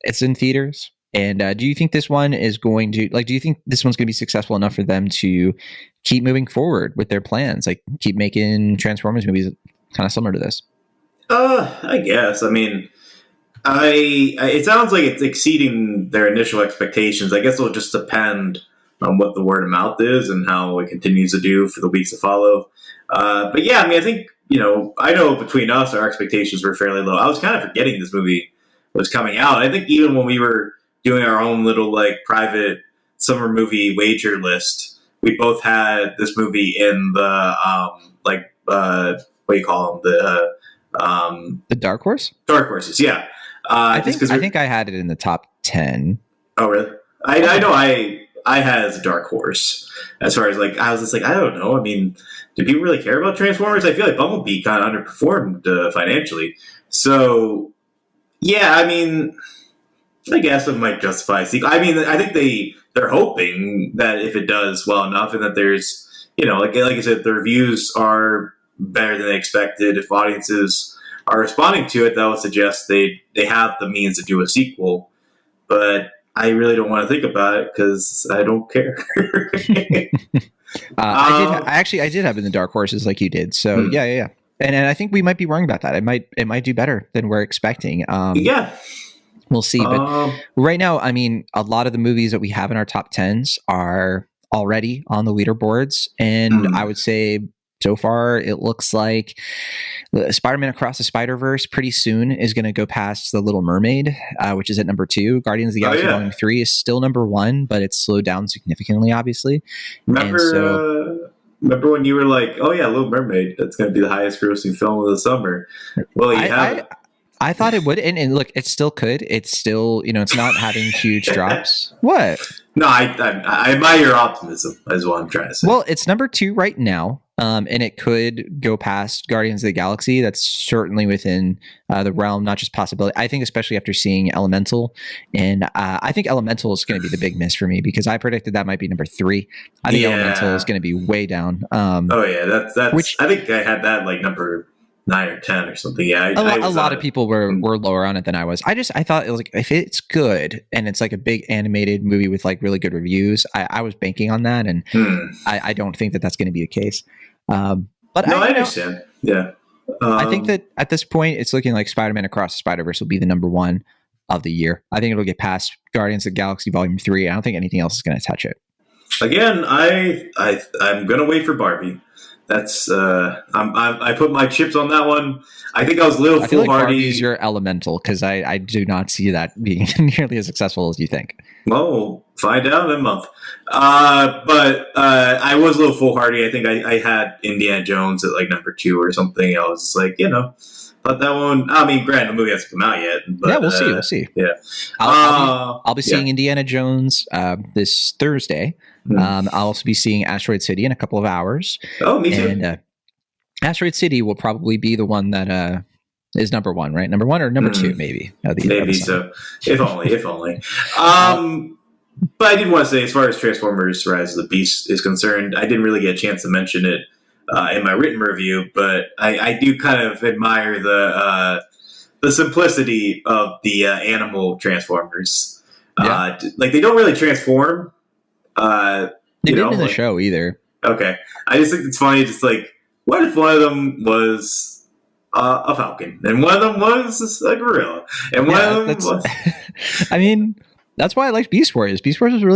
It's in theaters. And do you think this one is going to, like, do you think this one's going to be successful enough for them to keep moving forward with their plans? Like, keep making Transformers movies kind of similar to this? I guess. I mean, it sounds like it's exceeding their initial expectations. I guess it'll just depend on what the word of mouth is and how it continues to do for the weeks to follow. But yeah, I mean, I think, I know between us, our expectations were fairly low. I was kind of forgetting this movie was coming out. I think even when we were doing our own little like private summer movie wager list, we both had this movie in the what do you call them, the dark horse? Dark horses, yeah. I think I had it in the top 10. Oh really? I know I had it as a dark horse. As far as like, I was just like, I don't know. I mean, do people really care about Transformers? I feel like Bumblebee kind of underperformed financially. So yeah, I mean, I guess it might justify a sequel. I mean, I think they're hoping that if it does well enough, and that there's, like I said, the reviews are better than they expected. If audiences are responding to it, that would suggest they have the means to do a sequel. But I really don't want to think about it because I don't care. I did have it in the dark horses like you did. So yeah. And I think we might be wrong about that. It might do better than we're expecting. Yeah. We'll see. But right now, I mean, a lot of the movies that we have in our top 10s are already on the leaderboards. And I would say so far, it looks like Spider-Man Across the Spider-Verse pretty soon is going to go past The Little Mermaid, which is at number 2. Guardians of the Galaxy Volume 3 is still number 1, but it's slowed down significantly, obviously. Remember when you were like, oh yeah, Little Mermaid, that's going to be the highest grossing film of the summer. Well, I thought it would, and look, it still could. It's still, it's not having huge drops. What? No, I admire your optimism, is what I'm trying to say. Well, it's number 2 right now, and it could go past Guardians of the Galaxy. That's certainly within the realm, not just possibility. I think especially after seeing Elemental, and I think Elemental is going to be the big miss for me, because I predicted that might be number 3. I think Elemental is going to be way down. That's which I think I had that like number 9 or 10 or something. Yeah, a lot of people were lower on it than I was. I thought it was like, if it's good and it's like a big animated movie with like really good reviews, I was banking on that, and I don't think that that's going to be the case. But no, I understand. Yeah, I think that at this point, it's looking like Spider-Man Across the Spider-Verse will be the number 1 of the year. I think it'll get past Guardians of the Galaxy Volume 3. I don't think anything else is going to touch it. Again, I'm going to wait for Barbie. That's I put my chips on that one. I think I was a little foolhardy. Like Barbie's your Elemental, because I do not see that being nearly as successful as you think. Well, we'll find out in a month. But I was a little foolhardy. I think I had Indiana Jones at like number 2 or something. I was just like, thought that one. I mean, granted, the movie hasn't come out yet. But, yeah, we'll see. Yeah, I'll be seeing Indiana Jones this Thursday. I'll also be seeing Asteroid City in a couple of hours. Oh, me too. And Asteroid City will probably be the one that is number 1, right? Number 1 or number 2, maybe. Maybe so. If only. But I did want to say, as far as Transformers Rise of the Beast is concerned, I didn't really get a chance to mention it in my written review, but I do kind of admire the simplicity of the animal Transformers. Like, they don't really transform. They didn't in the show either. Okay. I just think it's funny, just like, what if one of them was a falcon, and one of them was a gorilla, and one of them was... I mean, that's why I liked Beast Wars. Beast Wars was a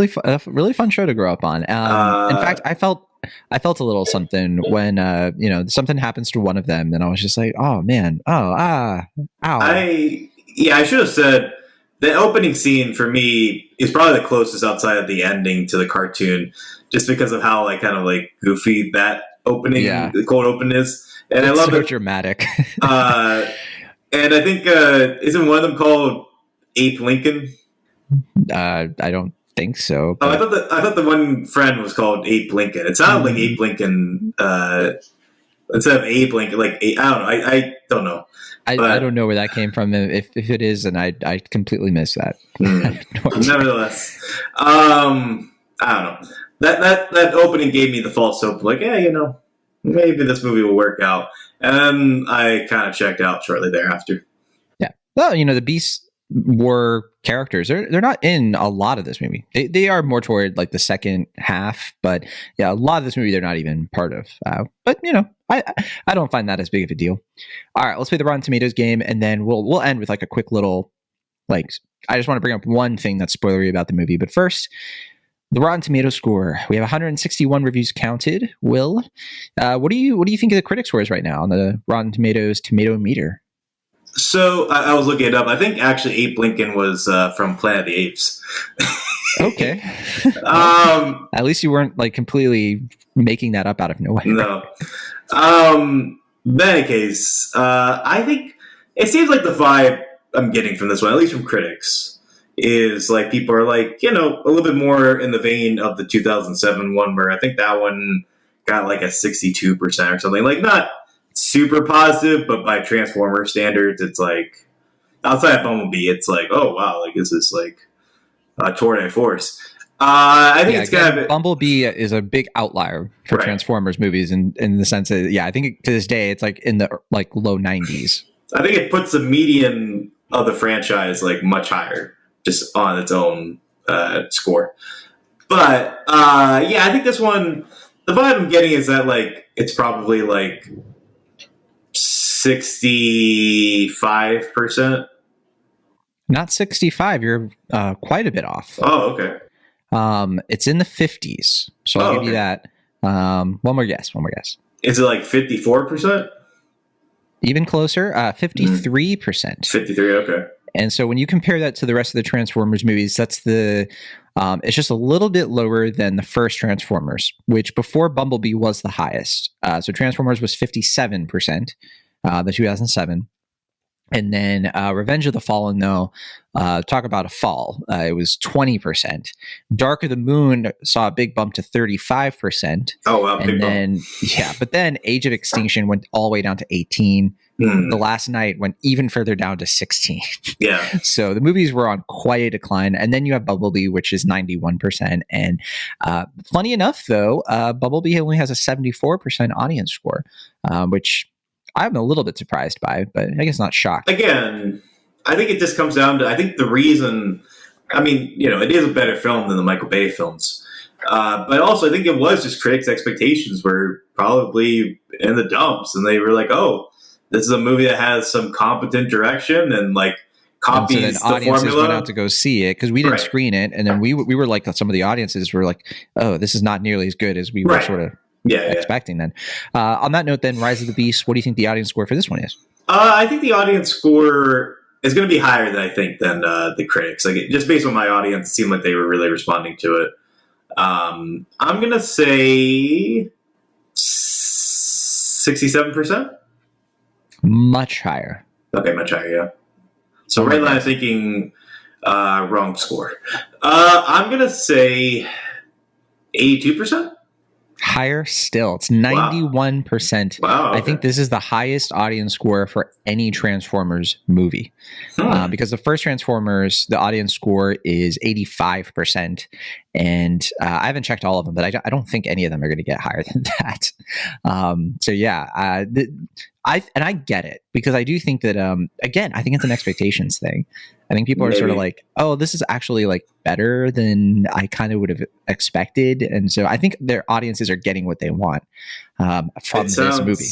really fun show to grow up on. In fact, I felt I felt a little something when something happens to one of them, and I was just like, oh man, ow. I should have said the opening scene for me is probably the closest outside of the ending to the cartoon, just because of how like kind of like goofy that opening, the cold open is, and it's I love so it. Dramatic. And I think isn't one of them called Ape Lincoln? I don't think so. But... Oh, I thought the one friend was called Ape Lincoln. It sounded like Ape Lincoln instead of Abe Lincoln. Like I don't know. I don't know. I don't know where that came from. If it is, and I completely missed that. Nevertheless, I don't know. That opening gave me the false hope. Like, maybe this movie will work out. And then I kind of checked out shortly thereafter. Yeah. Well, the Beasts were characters. They're not in a lot of this movie. They are more toward like the second half, but yeah, a lot of this movie they're not even part of. But I don't find that as big of a deal. All right, let's play the Rotten Tomatoes game, and then we'll end with like a quick little like. I just want to bring up one thing that's spoilery about the movie, but first. The Rotten Tomatoes score. We have 161 reviews counted. Will, what do you think of the critic scores right now on the Rotten Tomatoes tomato meter? So I was looking it up. I think actually Ape Lincoln was from Planet of the Apes. Okay. At least you weren't like completely making that up out of nowhere. No. In any case, I think it seems like the vibe I'm getting from this one, at least from critics, is like people are like, a little bit more in the vein of the 2007 one, where I think that one got like a 62% or something. Like not super positive, but by Transformer standards, it's like outside of Bumblebee, it's like, oh wow, like this is like a tour de force. I think it's kind of Bumblebee is a big outlier for Transformers movies in the sense that I think to this day it's like in the like low 90s. I think it puts the median of the franchise like much higher. Just on its own score. But, I think this one, the vibe I'm getting is that, like, it's probably, like, 65%. Not 65. You're quite a bit off. Oh, okay. It's in the 50s. So I'll give you that. One more guess. Is it, like, 54%? Even closer. 53%. 53, okay. And so when you compare that to the rest of the Transformers movies, that's it's just a little bit lower than the first Transformers, which before Bumblebee was the highest. So Transformers was 57%, the 2007. And then Revenge of the Fallen, though, talk about a fall. It was 20%. Dark of the Moon saw a big bump to 35%. Oh, wow. And then, but then Age of Extinction went all the way down to 18%. The Last Night went even further down to 16%. Yeah. So the movies were on quite a decline. And then you have Bumblebee, which is 91%. And funny enough, though, Bumblebee only has a 74% audience score, which I'm a little bit surprised by, but I guess not shocked. Again, I think it just comes down to, I think the reason, it is a better film than the Michael Bay films. But also I think it was just critics' expectations were probably in the dumps, and they were like, oh, this is a movie that has some competent direction and like copies and so then the audiences formula. Went out to go see it because we didn't screen it, and then we were like, some of the audiences were like, oh, this is not nearly as good as we were sort of expecting. Then on that note, then Rise of the Beast, what do you think the audience score for this one is? I think the audience score is going to be higher than I think than the critics. Like just based on my audience, it seemed like they were really responding to it. I'm going to say 67%. Much higher. Okay, much higher, yeah. So right now I'm thinking wrong score. I'm going to say 82%. Higher still. It's 91%. Wow, okay. I think this is the highest audience score for any Transformers movie. Because the first Transformers, the audience score is 85%. And I haven't checked all of them, but I don't think any of them are going to get higher than that. I get it, because I do think that, again, I think it's an expectations thing. I think people are sort of like, oh, this is actually like better than I kind of would have expected. And so I think their audiences are getting what they want from this movie.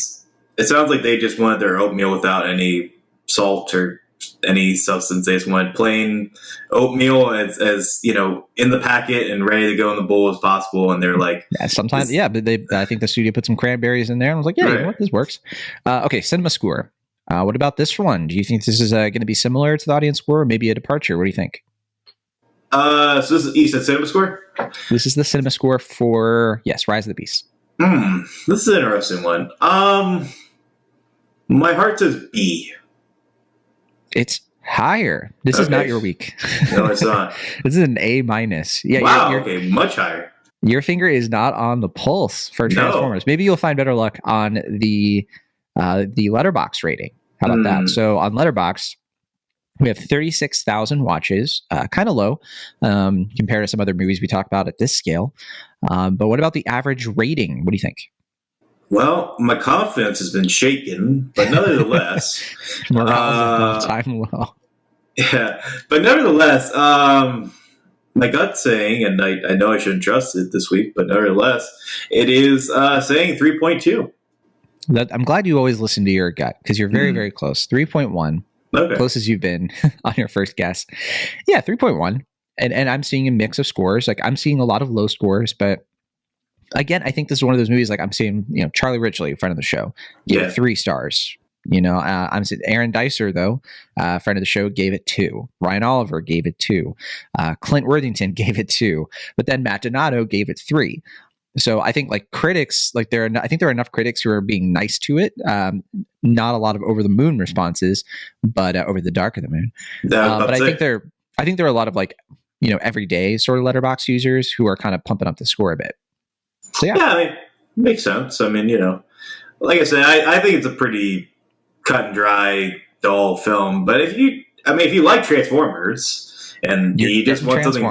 It sounds like they just wanted their oatmeal without any salt or any substance. They just want plain oatmeal as in the packet and ready to go in the bowl as possible. And they're like, sometimes, but I think the studio put some cranberries in there, and I was like, you know what, this works. Okay, cinema score. What about this one? Do you think this is going to be similar to the audience score, or maybe a departure? What do you think? So this is, you said cinema score? This is the cinema score for, Rise of the Beast. This is an interesting one. My heart says B. It's higher. This is not your week. No, it's not. This is an A minus. Yeah. Wow. Okay, much higher. Your finger is not on the pulse for Transformers. No. Maybe you'll find better luck on the Letterboxd rating. How about that? So on Letterboxd, we have 36,000 watches, kind of low compared to some other movies we talk about at this scale. But what about the average rating? What do you think? Well, my confidence has been shaken, but nevertheless, time low. Yeah, but nevertheless, my gut's saying, and I know I shouldn't trust it this week, but nevertheless, it is saying 3.2. I'm glad you always listen to your gut, because you're very, very close. 3.1. Okay. Close as you've been on your first guess. Yeah, 3.1. And I'm seeing a mix of scores. Like, I'm seeing a lot of low scores, but again, I think this is one of those movies, like I'm seeing, Charlie Ridgely, friend of the show, gave it 3 stars. I'm seeing Aaron Dicer, though, friend of the show, gave it 2. Ryan Oliver gave it 2. Clint Worthington gave it 2. But then Matt Donato gave it 3. So I think, like, critics, I think there are enough critics who are being nice to it. Not a lot of over the moon responses, but over the dark of the moon. But I think there are a lot of, like, everyday sort of Letterboxd users who are kind of pumping up the score a bit. So yeah, I mean, makes sense. I mean, like I said, I think it's a pretty cut and dry, dull film. But if you like Transformers and you just want something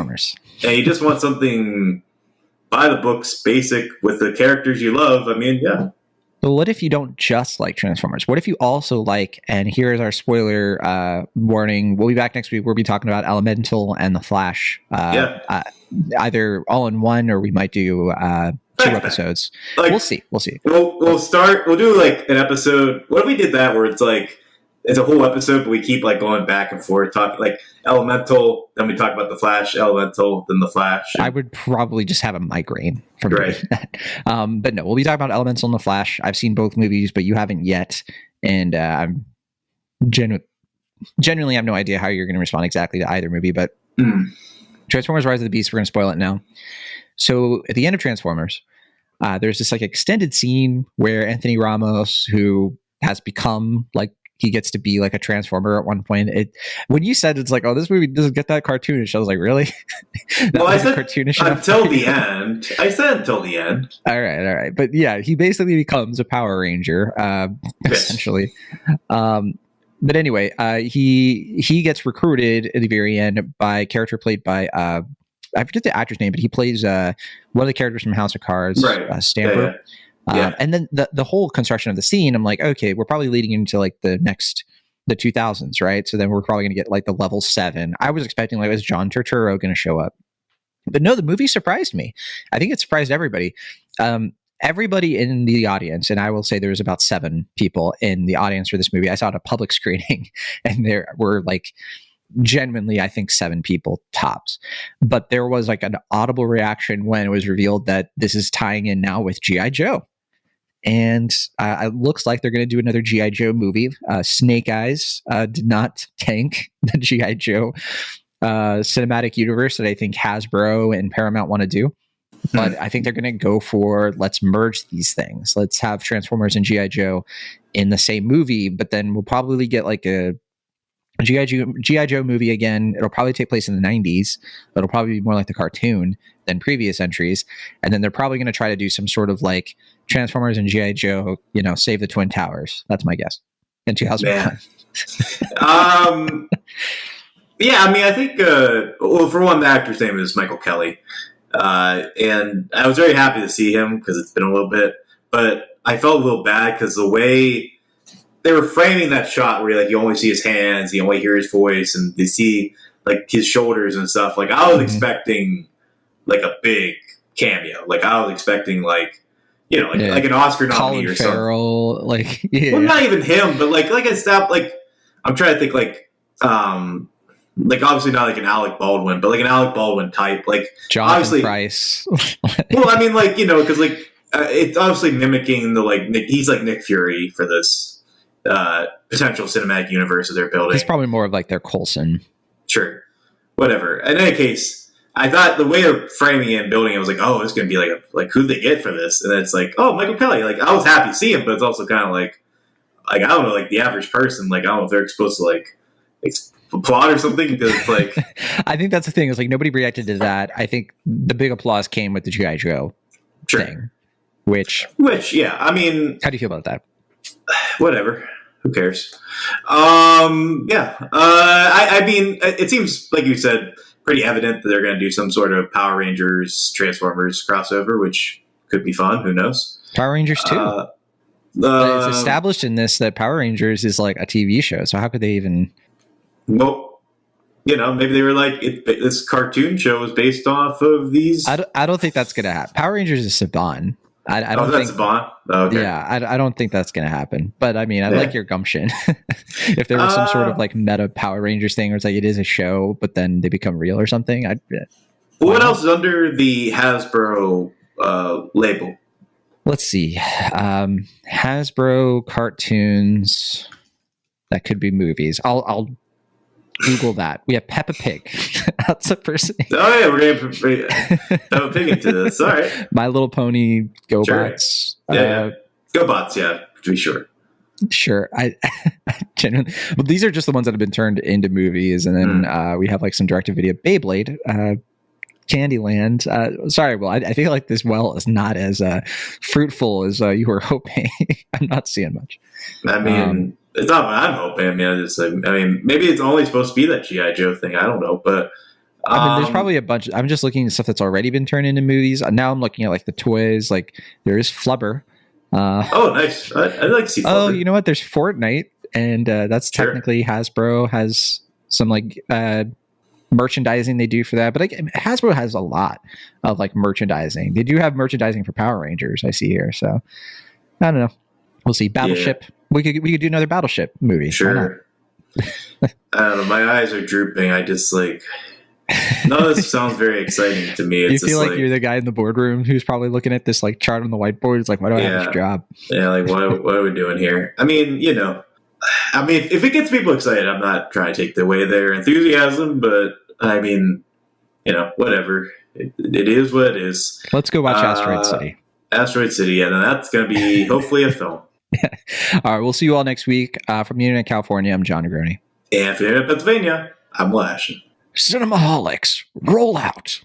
by the books, basic with the characters you love, I mean, yeah. But what if you don't just like Transformers? What if you also like, and here's our spoiler warning, we'll be back next week, we'll be talking about Elemental and The Flash. Either all in one, or we might do 2 episodes. Like, we'll see. We'll do like an episode. What if we did that where it's like, it's a whole episode, but we keep like going back and forth, talking like Elemental, then we talk about The Flash, Elemental, then The Flash. I would probably just have a migraine from doing that. But no, we'll be talking about Elemental and The Flash. I've seen both movies, but you haven't yet. And I'm genuinely have no idea how you're going to respond exactly to either movie, but Transformers Rise of the Beast, we're going to spoil it now. So at the end of Transformers, there's this like extended scene where Anthony Ramos, who has become like, he gets to be like a Transformer at one point. When you said it's like, oh, this movie doesn't get that cartoonish, I was like, really? I said cartoonish until the end. I said until the end. All right. But yeah, he basically becomes a Power Ranger, essentially. But anyway, he gets recruited at the very end by a character played by I forget the actor's name, but he plays one of the characters from House of Cards, Stamper. Yeah. And then the whole construction of the scene, I'm like, okay, we're probably leading into like the 2000s, right? So then we're probably going to get like the level 7. I was expecting like, is John Turturro going to show up? But no, the movie surprised me. I think it surprised everybody. Everybody in the audience, and I will say there was about 7 people in the audience for this movie. I saw it at a public screening, and there were like genuinely, I think 7 people tops. But there was like an audible reaction when it was revealed that this is tying in now with G.I. Joe. And it looks like they're going to do another G.I. Joe movie. Snake Eyes did not tank the G.I. Joe cinematic universe that I think Hasbro and Paramount want to do. But I think they're going to go for, let's merge these things. Let's have Transformers and G.I. Joe in the same movie, but then we'll probably get like a G.I. Joe movie again. It'll probably take place in the 90s. It'll probably be more like the cartoon than previous entries. And then they're probably going to try to do some sort of like Transformers and G.I. Joe, save the Twin Towers. That's my guess. In 2001. Yeah, I mean, I think, for one, the actor's name is Michael Kelly. And I was very happy to see him because it's been a little bit. But I felt a little bad because the way they were framing that shot where like you only see his hands, you only hear his voice, and they see like his shoulders and stuff. Like I was expecting like a big cameo. Like I was expecting like an Oscar nominee or Farrell, something. Well, not even him, but like I stopped. Like I'm trying to think like like obviously not like an Alec Baldwin, but like an Alec Baldwin type, like Jonathan obviously Price. well, I mean, like, because like it's obviously mimicking the like he's like Nick Fury for this potential cinematic universe that they're building. He's probably more of like their Coulson. Sure, whatever. In any case, I thought the way they're framing it and building it was like, oh, it's going to be like who'd they get for this? And then it's like, oh, Michael Kelly. Like I was happy to see him, but it's also kind of like I don't know, like the average person, like I don't know if they're supposed to like applaud or something because it's like I think that's the thing. Is like nobody reacted to that. I think the big applause came with the G.I. Joe thing. Which yeah, I mean, how do you feel about that? Whatever. Who cares? I mean, it seems like you said pretty evident that they're going to do some sort of Power Rangers Transformers crossover, which could be fun. Who knows? Power Rangers 2. But it's established in this that Power Rangers is like a TV show. So how could they even? Well, maybe they were like, this cartoon show is based off of these. I don't think that's going to happen. Power Rangers is Saban. I don't think Saban? Oh, okay. Yeah, I don't think that's going to happen. But I mean, I like your gumption. If there was some sort of like meta Power Rangers thing, where it's like it is a show, but then they become real or something. What else is under the Hasbro label? Let's see. Hasbro cartoons. That could be movies. I'll Google that. We have Peppa Pig. That's a person. Oh yeah, we're going to Peppa Pig into this. All right. My Little Pony, GoBots. Sure. Yeah. GoBots, yeah, to be sure. Sure. I genuinely, but these are just the ones that have been turned into movies, and then we have like some direct-to-video Beyblade, Candyland. Sorry, Will. I feel like this well is not as fruitful as you were hoping. I'm not seeing much. I mean, it's not what I'm hoping. I mean, maybe it's only supposed to be that G.I. Joe thing. I don't know, but I mean, there's probably a bunch. I'm just looking at stuff that's already been turned into movies. Now I'm looking at like the toys. Like there is Flubber. Oh, nice. I'd like to see Flubber. Oh, you know what? There's Fortnite, and that's technically Hasbro has some like merchandising they do for that. But like Hasbro has a lot of like merchandising. They do have merchandising for Power Rangers. I see here. So I don't know. We'll see. Battleship. Yeah. We could do another Battleship movie. Sure. I don't know. My eyes are drooping. I just like. None of this sounds very exciting to me. It's you feel like you're the guy in the boardroom who's probably looking at this like chart on the whiteboard. It's like, why do I have this job? Yeah, like what are we doing here? I mean, if it gets people excited, I'm not trying to take away their enthusiasm, but I mean, whatever. It is what it is. Let's go watch Asteroid City. Asteroid City, and that's going to be hopefully a film. All right, we'll see you all next week. From the Internet, California, I'm Jon Negroni. And from the Internet, Pennsylvania, I'm Will Ashton. Cinemaholics, roll out.